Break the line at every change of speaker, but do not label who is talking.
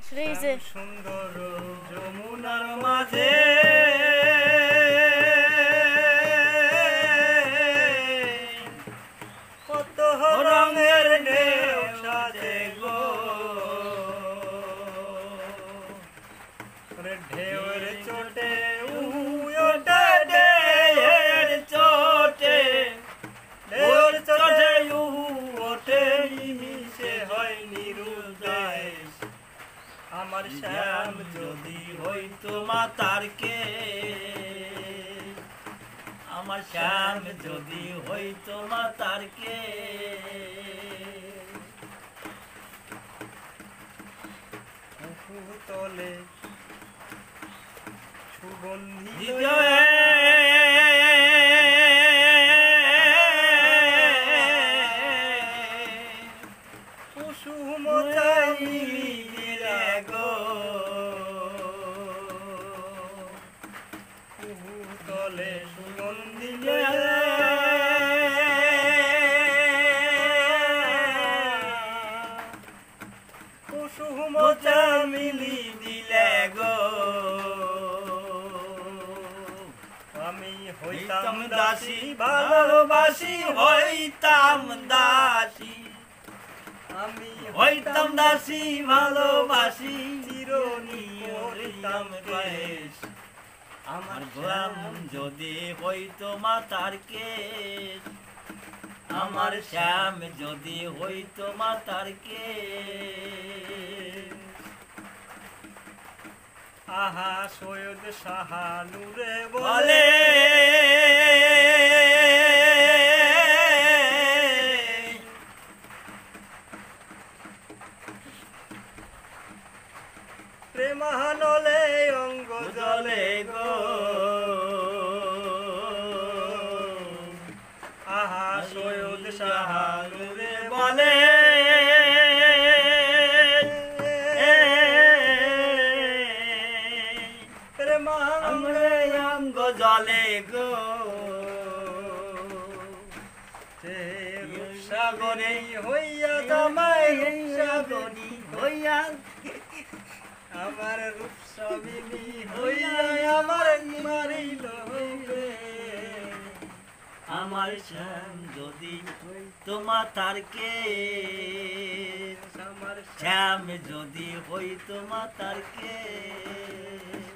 সুন্দর যমুনার মাঝে কত রঙের ঢেউ সাজে গো, ঢেউয়ের চোটে ওঠে, ঢেউয়ের চোটে, ঢেউয়ের চোটে ওঠে, মিশে হয় নিরুদয়। আমার শ্যাম যদি হইতো মাতার কে, আমার শ্যাম যদি হইতো মাতার কে, তলে সুগন্ধি কুসুম চাইলে গো, তলে সুগন্ধি কুসুম চামিলি দিলে গো, আমি হইতাম দাসী ভালোবাসি, হইতাম দাসী, আমি হইতাম দাসী ভালোবাসি, চিরনিয়ম কেশ। আমার গোলাম যদি হইতো মাতার কেশ, আমার শ্যাম যদি হইতো মাতার কেশ। আহা সৈয়দ শাহানুরে বলে, প্রেমানলে অঙ্গ জলে গো, আহা সৈয়দ শাহানুরে বলে, প্রেমানলে অঙ্গ জলে গো, সাগরে হইয়া জামাই সাগরী হইয়া, আমার রূপসাবিনী হইয়া আমার মারিল হইবে। আমার শ্যাম যদি হইতো মাতার কেশ, আমার শ্যাম যদি হইতো মাতার কেশ।